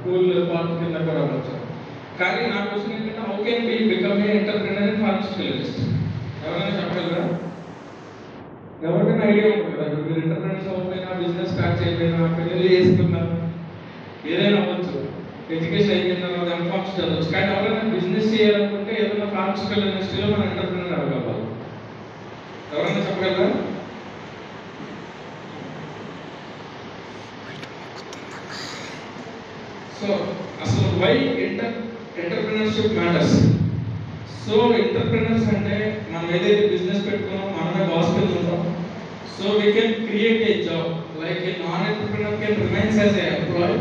Cool part కింద కూడా అవ్వచ్చు. కానీ నా క్వశ్చన్ ఏంటంటే how can be become A entrepreneur in pharmaceuticals? ఎవరైనా చెప్పగలరా? ఎవరికైనా ఐడియా ఉంటుంది కదా, ఇప్పుడు మీరు ఎంటర్‌ప్రెన్యూర్స్ అవ్వకపోయినా, బిజినెస్ స్టార్ట్ చేయకపోయినా, పెళ్లి చేసుకున్నా, ఏదైనా అవ్వచ్చు, ఎడ్యుకేషన్ అయిపోయిన తర్వాత ఎంఫార్మ్స్ చదవచ్చు. కానీ ఎవరైనా బిజినెస్ చేయాలనుకుంటే ఏదైనా ఫార్మస్యూటికల్ ఇండస్ట్రీలో మనం ఎంటర్‌ప్రెన్యూర్ అవ్వగలగాలి. ఎవరైనా చెప్పగలరా? సో అసలు why entrepreneurship matters? So entrepreneurs అంటే మనం ఏదైతే బిజినెస్ పెట్టుకున్నామో మనమే బాస్ కింద ఉంటాం. So we can create a job like a non entrepreneur can remains as a employee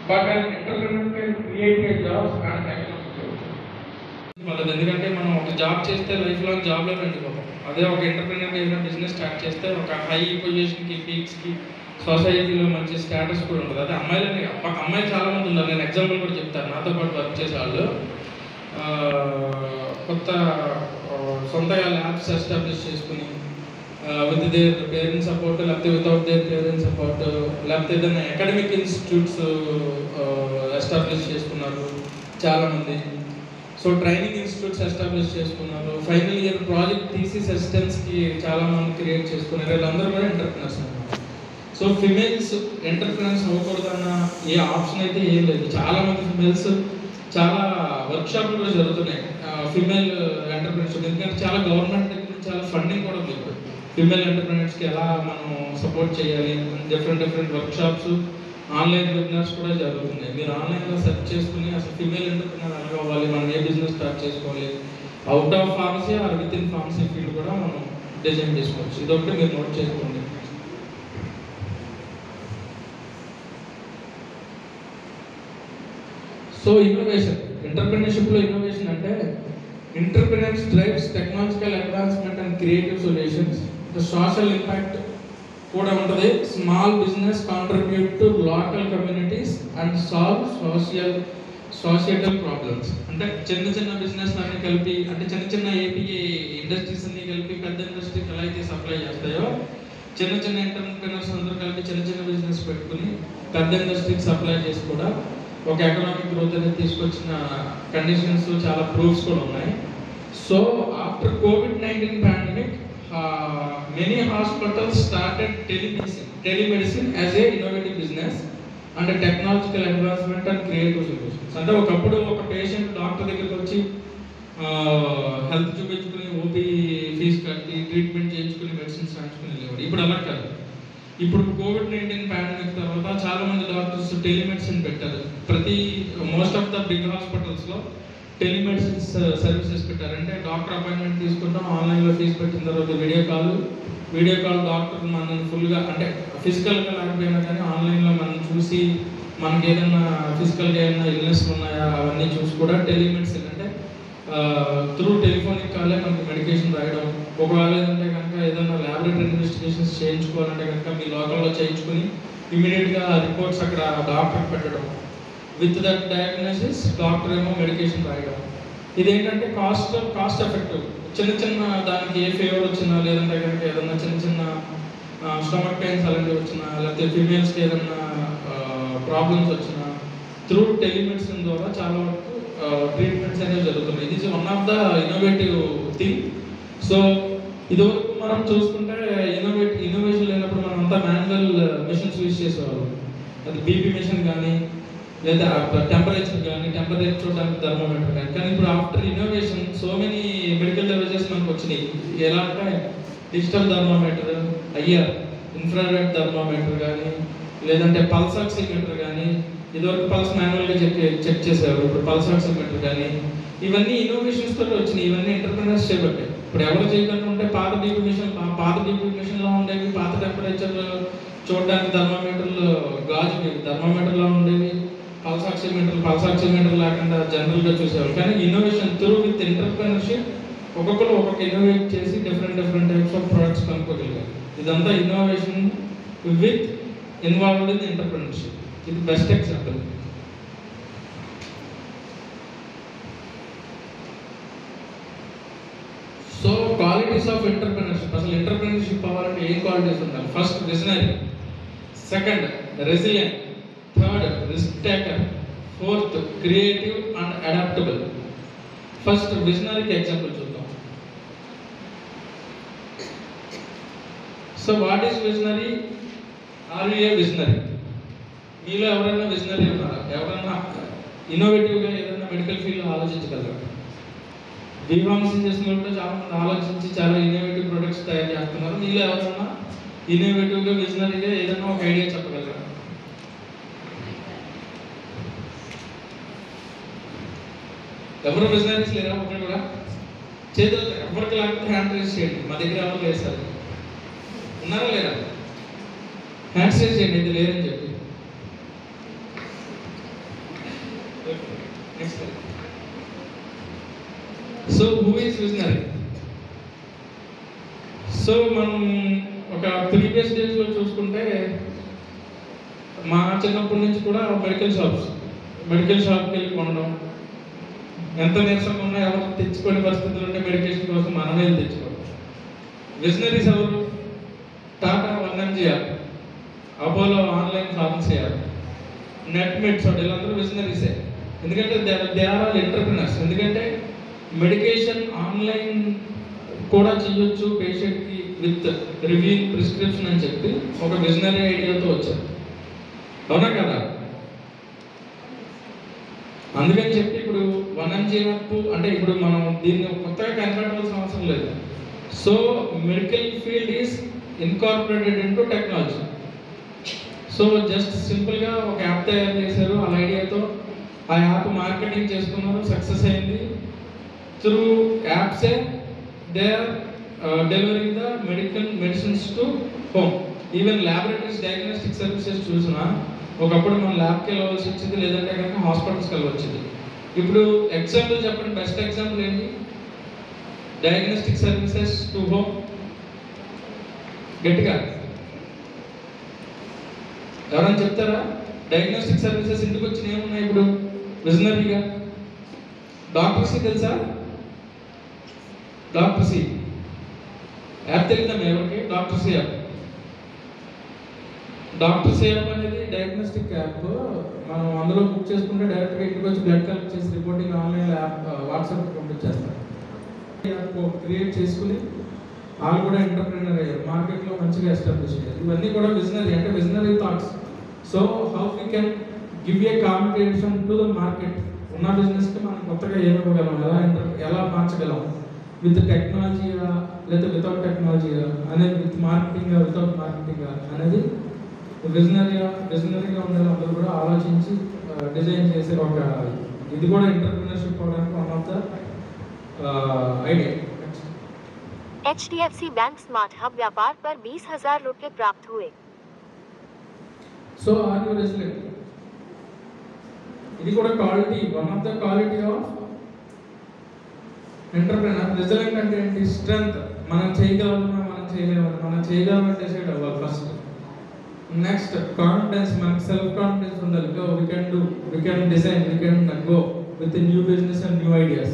but an entrepreneur can create a job and economic growth. వాళ్ళది ఎందుకంటే మనం ఒక జాబ్ చేస్తే లైఫ్ లాంగ్ జాబ్లో ఉండిపోతాం. అదే ఒక ఎంటర్‌ప్రెన్యూర్ ఏదైనా బిజినెస్ స్టార్ట్ చేస్తే ఒక హై పొజిషన్కి, పీక్స్కి, సొసైటీలో మంచి స్టేటస్ కూడా ఉంటుంది. అదే అమ్మాయిలు చాలా మంది ఉన్నారు. నేను ఎగ్జాంపుల్ కూడా చెప్తాను. నాతో పాటు వర్క్ చేసే వాళ్ళు కొత్త సొంతగా ల్యాబ్స్ ఎస్టాబ్లిష్ చేసుకుని విత్ దేర్ పేరెంట్స్ సపోర్ట్, లేకపోతే వితౌట్ దేర్ పేరెంట్స్ సపోర్ట్, లేకపోతే ఏదైనా అకాడమిక్ ఇన్స్టిట్యూట్స్ ఎస్టాబ్లిష్ చేసుకున్నారు చాలామంది. సో ట్రైనింగ్ ఇన్స్టిట్యూట్స్ ఎస్టాబ్లిష్ చేసుకున్నారు. ఫైనల్ ఇయర్ ప్రాజెక్ట్ థీసిస్ అసిస్టెంట్స్కి చాలామంది క్రియేట్ చేసుకున్నారు. వీళ్ళందరూ కూడా ఎంటర్‌ప్రెన్యూర్స్ అన్నమాట. సో ఫిమేల్స్ ఎంటర్‌ప్రెన్యూర్స్ అవ్వకూడదన్న ఏ ఆప్షన్ అయితే ఏం లేదు. చాలామంది ఫిమేల్స్ చాలా వర్క్షాప్లు కూడా జరుగుతున్నాయి ఫిమేల్ ఎంటర్‌ప్రెన్యూర్షిప్. ఎందుకంటే చాలా గవర్నమెంట్ దగ్గర నుంచి చాలా ఫండింగ్ కూడా ఉంది. ఫిమేల్ ఎంటర్‌ప్రెన్యూర్స్కి ఎలా మనం సపోర్ట్ చేయాలి, డిఫరెంట్ వర్క్షాప్స్, ఆన్లైన్ వెబినార్స్ కూడా జరుగుతున్నాయి. మీరు ఆన్లైన్లో సెర్చ్ చేసుకుని అసలు ఫిమేల్ ఎంటర్‌ప్రెన్యూర్ ఎలా అవ్వాలి, మనం ఏ బిజినెస్ స్టార్ట్ చేసుకోవాలి, out of pharmacy or with in pharmacy field కూడా మనం డిజైన్ చేసుకోవచ్చు. ఇదొకటి మీరు నోట్ చేసుకోండి. సో ఇన్నోవేషన్, ఎంటర్‌ప్రెన్యూర్‌షిప్లో ఇన్నోవేషన్ అంటే entrepreneurs drives technological advancement and creative solutions. Social impact కూడా ఉంటుంది. Small business contribute to local communities and solve societal problems. అంటే చిన్న బిజినెస్ అన్ని కలిపి, అంటే చిన్న ఏపీఏ ఇండస్ట్రీస్ అన్ని కలిపి పెద్ద ఇండస్ట్రీకి ఎలా అయితే సప్లై చేస్తాయో, చిన్న ఎంటర్‌ప్రెన్యూర్స్ అందరూ కలిపి చిన్న బిజినెస్ పెట్టుకుని పెద్ద ఇండస్ట్రీకి సప్లై చేసి కూడా ఒక ఎకనామిక్ గ్రోత్ అనేది తీసుకొచ్చిన కండిషన్స్, చాలా ప్రూఫ్స్ కూడా ఉన్నాయి. So after COVID-19 pandemic many hospitals started telemedicine as a innovative business and technological advancement and creative solutions. అంటే ఒకప్పుడు ఒక పేషెంట్ డాక్టర్ దగ్గరికి వచ్చి హెల్త్ చూపించుకుని ఓపీ ఫీజు కట్టి ట్రీట్మెంట్ చేయించుకుని మెడిసిన్స్ రాయించుకుని వెళ్ళేవాడు. ఇప్పుడు అలా కాదు. ఇప్పుడు COVID-19 పాండమిక్ తర్వాత చాలా మంది డాక్టర్స్ టెలిమెడిసిన్ పెట్టారు. మోస్ట్ ఆఫ్ ద బిగ్ హాస్పిటల్స్లో టెలిమెడిసిన్స్ సర్వీసెస్ పెట్టారంటే డాక్టర్ అపాయింట్మెంట్ తీసుకుంటాం, ఆన్లైన్లో ఫీజు పెట్టిన తర్వాత వీడియో కాల్ డాక్టర్ మనల్ని ఫుల్గా, అంటే ఫిజికల్గా లేకపోయినా కానీ ఆన్లైన్లో మనం చూసి మనకి ఏదైనా ఫిజికల్గా ఏదైనా ఇల్నెస్ ఉన్నాయా అవన్నీ చూసి కూడా టెలిమెడిసిన్ అంటే త్రూ టెలిఫోనిక్ కాలే మనకి మెడికేషన్ రాయడం. ఒకవేళ ఏంటంటే కనుక ఏదైనా ల్యాబొరేటరీ ఇన్వెస్టిగేషన్స్ చేయించుకోవాలంటే కనుక మీ లోకల్లో చేయించుకుని ఇమీడియట్గా రిపోర్ట్స్ అక్కడ డాక్టర్కి పెట్టడం. విత్ దట్ డయాగ్నోసిస్ డాక్టర్ ఏమో మెడికేషన్ రాయడం. ఇదేంటంటే కాస్ట్ ఎఫెక్టివ్. చిన్న దానికి ఏ ఫీవర్ వచ్చినా, లేదంటే కనుక ఏదన్నా చిన్న స్టమక్ పెయిన్స్ అలాంటివి వచ్చినా, లేకపోతే ఫీమేల్స్కి ఏదన్నా ప్రాబ్లమ్స్ వచ్చినా త్రూ టెలిమెడిసిన్ ద్వారా చాలా వరకు ట్రీట్మెంట్స్ అనేవి జరుగుతున్నాయి. ఇది one of the innovative thing. So ఇదివరకు మనం చూసుకుంటే ఇన్నోవేషన్ లేనప్పుడు మనం అంతా మాన్యువల్ మెషిన్స్ యూజ్ చేసేవాళ్ళం. అది బీపీ మెషిన్ కానీ, లేదా టెంపరేచర్ చూడడానికి థర్మోమీటర్ కానీ ఇప్పుడు after innovation so many medical devices మనకు వచ్చినాయి. ఎలా అంటే digital thermometer, IR infrared thermometer కానీ, లేదంటే పల్స్ ఆక్సిమీటర్ కానీ. ఇదివరకు పల్స్ మాన్యువల్గా చెక్ చేసేవారు, ఇప్పుడు పల్స్ ఆక్సిమీటర్ కానీ. ఇవన్నీ ఇన్నోవేషన్స్ తోటి వచ్చినాయి. ఇవన్నీ ఎంటర్‌ప్రెన్యూర్స్ చేపట్టాయి. ఇప్పుడు ఎవరు చేయకుండా ఉంటే పాత బీపీ మిషన్లో ఉండేవి, పాత టెంపరేచర్ చూడడానికి గాజు థర్మోమీటర్లో ఉండేవి. పల్స్ ఆక్సిమీటర్ లేకుండా జనరల్గా చూసేవాళ్ళు. కానీ ఇన్నోవేషన్ త్రూ విత్ ఎంటర్‌ప్రెన్యూర్షిప్ ఒక్కొక్కరు ఇన్నోవేట్ చేసి డిఫరెంట్ టైప్స్ ఆఫ్ ప్రొడక్ట్స్ కనుక్కోగలిగారు. ఇదంతా innovation with involved in entrepreneurship. ఇది best example. So qualities of entrepreneurship. అసలు ఎంటర్‌ప్రెన్యూర్షిప్ అవ్వాలంటే ఏం క్వాలిటీస్ ఉండాలి? First visionary, second resilient, third risk taker. Fourth, creative and adaptable. First, visionary example చూద్దాం. So what is visionary? Are you a visionary? మీలో ఎవరైనా visionary ఉన్నారా? ఎవరైనా ఇన్నోవేటివ్గా ఏదైనా మెడికల్ ఫీల్డ్లో ఆలోచించగలరా? బీఫార్మసీ చేసిన కూడా చాలా మంది ఆలోచించి చాలా ఇన్నోవేటివ్ ప్రొడక్ట్స్ తయారు చేస్తున్నారు. మీలో ఎవరైనా ఇన్నోవేటివ్గా విజనరీగా ఏదైనా ఒక ఐడియా చెప్పగలరా? ఎవరు విజనరీస్ లేరా? ఒకటి కూడా చేతులు ఎవరికి లేకపోతే హ్యాండ్ రేస్ చేయండి. మా దగ్గర ఎవరు లేదు సార్. ఉన్నారా లేరా? హ్యాండ్స్ రేస్ చేయండి అయితే లేరని చెప్పి. So who is visionary? So మనం ఒక ప్రీవియస్ డేస్లో చూసుకుంటే మా చిన్నప్పటి నుంచి కూడా మెడికల్ షాప్కి వెళ్ళి కొనడం, ఎంత నీరసంగా ఉన్నా ఎవరు తెచ్చుకునే పరిస్థితులు ఉంటే మెడికేషన్ కోసం మనమే తెచ్చుకోవడం. విజనరీస్ ఎవరు? Tata 1mg app, Apollo online pharmacy app, Netmeds, వీళ్ళందరూ విజనరీసే. ఎందుకంటే దే ఆర్ ఆల్ ఎంటర్ప్రినర్స్. ఎందుకంటే మెడికేషన్ ఆన్లైన్ కూడా చేయొచ్చు పేషెంట్కి విత్ రివ్యూయింగ్ ప్రిస్క్రిప్షన్ అని చెప్పి ఒక విజనరీ ఐడియాతో వచ్చారు. అవునా కదా? అందుకని చెప్పి ఇప్పుడు 1mg యాప్ అంటే ఇప్పుడు మనం దీన్ని కొత్తగా కనిపెట్టాల్సిన అవసరం లేదు. So medical field is incorporated into technology. So just సింపుల్గా ఒక యాప్ తయారు చేశారు. ఆ ఐడియాతో ఆ యాప్ మార్కెటింగ్ చేసుకున్నారు, సక్సెస్ అయింది. త్రూ యాప్సే they are delivering the medicines to home. Even laboratories diagnostic services చూసినా ఒకప్పుడు మనం ల్యాబ్కి వెళ్ళవలసి వచ్చింది, లేదంటే కనుక హాస్పిటల్స్కి వెళ్ళవచ్చింది. ఇప్పుడు ఎగ్జాంపుల్ చెప్పండి, బెస్ట్ ఎగ్జాంపుల్ ఏంటి? Diagnostic services to home. గట్టిగా ఎవరైనా చెప్తారా? డయాగ్నోస్టిక్ సర్వీసెస్ ఇంటికి వచ్చిన ఏమున్నాయి ఇప్పుడు విజనరీగా? డాక్టర్సీ తెలుసా? డాక్టర్సీ యాప్ తెలుద్దాం ఎవరికి? డాక్టర్సీ యాప్. డాక్టర్సీ యాప్ అనేది డయాగ్నోస్టిక్ యాప్. మనం అందులో బుక్ చేసుకుంటే డైరెక్ట్గా ఇంటికి వచ్చి బ్లడ్ కలెక్ట్ చేసి రిపోర్టింగ్ ఆన్లైన్ యాప్ వాట్సాప్ పంపించేస్తారు. యాప్ క్రియేట్ చేసుకుని వాళ్ళు కూడా ఎంటర్ప్రెన్యూర్ అయ్యారు, మార్కెట్లో మంచిగా ఎస్టాబ్లిష్ అయ్యారు. ఇవన్నీ కూడా విజనరీ, అంటే visionary thoughts. So how we can give a competition to the market. ఉన్న బిజినెస్కి మనం కొత్తగా ఏమివ్వగలం, ఎలా మార్చగలం, విత్ టెక్నాలజీగా లేదా వితౌట్ టెక్నాలజీగా అనేది, విత్ మార్కెటింగ్గా వితౌట్ మార్కెటింగ్గా అనేది విజనరీగా ఉండేది అందరూ కూడా ఆలోచించి డిజైన్ చేసే ఒక ఇది కూడా ఎంటర్ప్రినర్షిప్ అవడానికి one of the idea. HDFC bank smart hub व्यापार पर 20,000 रुपये प्राप्त हुए. So are you resilient? ఇది కూడా quality, one of the quality of entrepreneur. Resilient అంటే ఏంటి? స్ట్రెంగ్త్. మనం చేయగలమని డిసైడ్ అవ్వాలి ఫస్ట్. నెక్స్ట్ కాన్ఫిడెన్స్, మనకి సెల్ఫ్ కాన్ఫిడెన్స్ ఉండాలి. we can design, we can go with a new business and new ideas.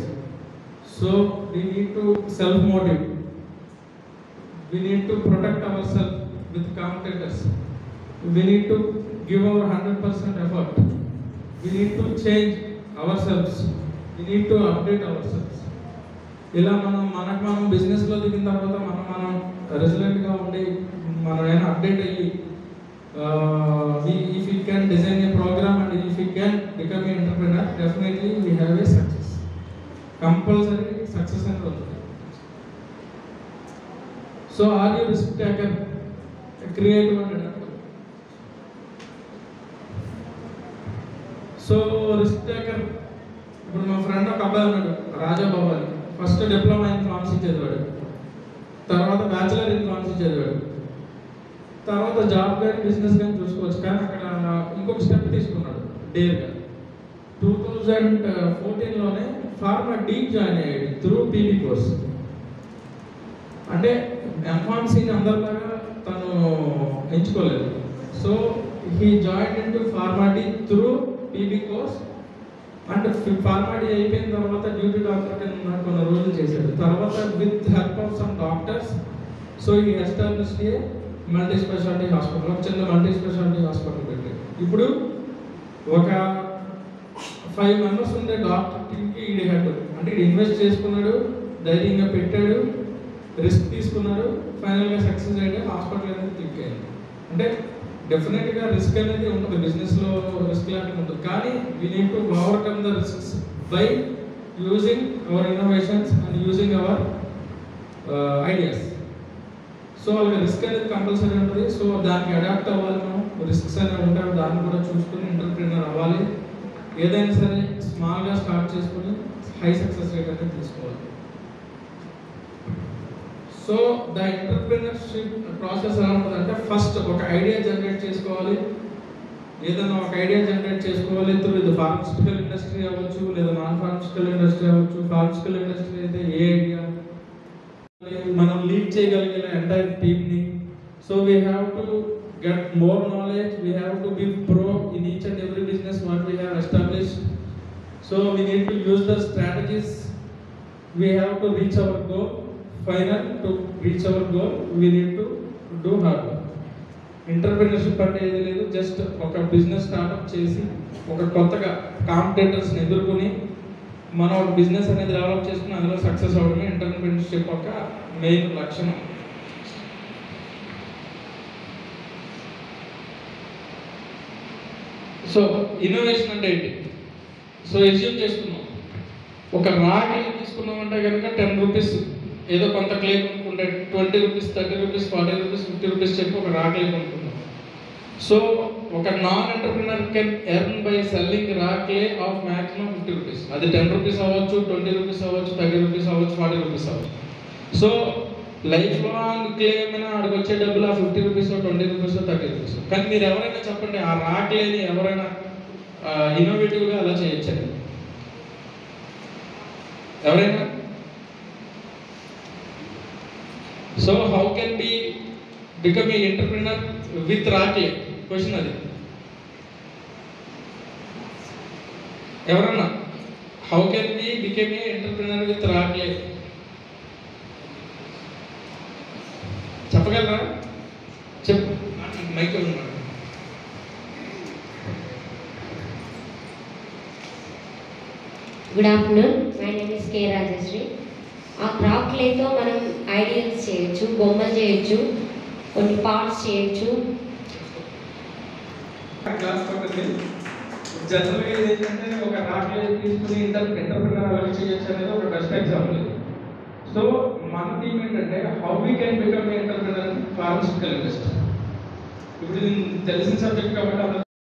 So we need to self motivate, we need to protect ourselves with competitors, we need to give our 100% effort, we need to change ourselves, we need to update ourselves. ఇలా మనం బిజినెస్లో దిగిన తర్వాత మనం రెసిలెంట్గా ఉండి మనం ఏమైనా update అయ్యి if we can design a program and if we can become an entrepreneur, definitely we have a success. Compulsory success and growth. So are you risk taker, creative and adaptable? So risk taker, ఇప్పుడు మా friend ఒక అబ్బాయి ఉన్నాడు, రాజాబాబు అని. First diploma in pharmacy చదివాడు, తర్వాత bachelor in pharmacy చదివాడు, తర్వాత జాబ్ కానీ బిజినెస్ కానీ చూసుకోవచ్చు. కానీ అక్కడ ఇంకొక స్టెప్ తీసుకున్నాడు డేర్గా. 2014లోనే ఫార్మా డీప్ జాయిన్ అయ్యాడు త్రూ పీబీ కోర్స్. అంటే ఎంఫార్మసీని అందరిలాగా తను ఎంచుకోలేదు. So he join into pharma D through PB course. అంటే ఫార్మా డీ అయిపోయిన తర్వాత డ్యూటీ డాక్టర్ కింద కొన్ని రోజులు చేశాడు. తర్వాత with help of some doctors, so he established a multi speciality hospital, ఒక చిన్న మల్టీ స్పెషాలిటీ హాస్పిటల్ పెట్టారు. ఇప్పుడు ఒక 5 మెంబర్స్ ఉండే డాక్టర్ టీమ్కి ఈడి హెడ్. అంటే ఈడు ఇన్వెస్ట్ చేసుకున్నాడు, ధైర్యంగా పెట్టాడు, రిస్క్ తీసుకున్నాడు, ఫైనల్గా సక్సెస్ అయ్యాడు, హాస్పిటల్ అనేది క్లిక్ అయ్యాడు. అంటే డెఫినెట్గా రిస్క్ అనేది ఉంటుంది, బిజినెస్లో రిస్క్ లాంటివి ఉంటుంది. కానీ we need to overcome the risks by using hour innovations and using hour ideas. So వాళ్ళకి రిస్క్ అనేది కంపల్సరీ ఉంటుంది. సో దానికి అడాప్ట్ అవ్వాలి, మనం రిస్క్స్ అనేవి ఉంటాయి, దాన్ని కూడా చూసుకుని ఎంటర్ప్రీనర్ అవ్వాలి. ఏదైనా సరే స్మాల్గా స్టార్ట్ చేసుకుని హై సక్సెస్ రేట్ అనేది తీసుకోవాలి. సో ద ఎంటర్ప్రీనర్షిప్ ప్రాసెస్ ఎలా ఉంటుందంటే, ఫస్ట్ ఒక ఐడియా జనరేట్ చేసుకోవాలి. ఏదైనా ఒక ఐడియా జనరేట్ చేసుకోవాలి. ఇది ఫార్మస్యూటికల్ ఇండస్ట్రీ అవ్వచ్చు, లేదా నాన్ ఫార్మస్యూటికల్ ఇండస్ట్రీ అవ్వచ్చు. ఫార్మస్యూటికల్ ఇండస్ట్రీ అయితే ఏ ఐడియా మనం లీడ్ చేయగలిగిన ఎంటైర్ టీమ్ని. So we have to get more knowledge, we have to be pro in each and every business what we have established. So we need to use the strategies, we have to reach our goal. Final to reach our goal we need to do hard work. Entrepreneurship అంటే ఏది లేదు, just ఒక business startup చేసి ఒక కొత్తగా కాంపిటేటర్స్ని ఎదుర్కొని మనం ఒక బిజినెస్ అనేది డెవలప్ చేసుకుని అందులో సక్సెస్ అవ్వడమే ఎంటర్ప్రెన్యూర్షిప్ యొక్క మెయిన్ లక్షణం. సో ఇన్నోవేషన్ అంటే ఏంటి? సో ఎజ్యూమ్ చేసుకున్నాం, ఒక రాగి తీసుకున్నామంటే కనుక 10 రూపీస్ ఏదో కొంత క్లే కొనుక్కుంటే 20 రూపీస్, 30 రూపీస్, 40 రూపీస్, 50 రూపీస్ చెప్పి ఒక రాగి కొనుక్కుంటాం. సో ఒక non entrepreneur can earn by selling రా క్లే ఆఫ్ మ్యాక్సిమం 50 రూపీస్. అది 10 రూపీస్ అవ్వచ్చు, 20 రూపీస్ అవ్వచ్చు, 30 రూపీస్ అవ్వచ్చు, 40 రూపీస్ అవ్వచ్చు. సో లైఫ్ లాంగ్ క్లెయిమ్ అయినా అక్కడికి వచ్చే డబ్బులు ఆ 50 రూపీస్, 20 రూపీస్, 30 రూపీస్. కానీ మీరు ఎవరైనా చెప్పండి, ఆ రా క్లేని ఎవరైనా ఇన్నోవేటివ్గా అలా చేయొచ్చండి ఎవరైనా? So how can be become a entrepreneur with raw clay? Question అది. ఎవరన్నా how can be become a entrepreneur with raw clay చెప్పగలరా? చెప్పు, మైక్ ఉన్నాడు. Good afternoon, my name is K Rajashree. ఆ క్రాఫ్ట్ క్లేతో మనం ఐడియాస్ చేయొచ్చు, బొమ్మలు చేయొచ్చు, కొన్ని పార్ట్స్ చేయొచ్చు. క్లాస్ పక్కన జనరల్గా ఏంటంటే ఒక రాక్లే తీసుకుని ఎంటర్ప్రినర్ ఎలా చేయొచ్చు అనేది ఒక బెస్ట్ ఎగ్జాంపుల్. సో మన టీం ఏంటంటే how we can become entrepreneur pharmaceutical industry. ఇప్పుడు తెలిసిన సబ్జెక్ట్ కాబట్టి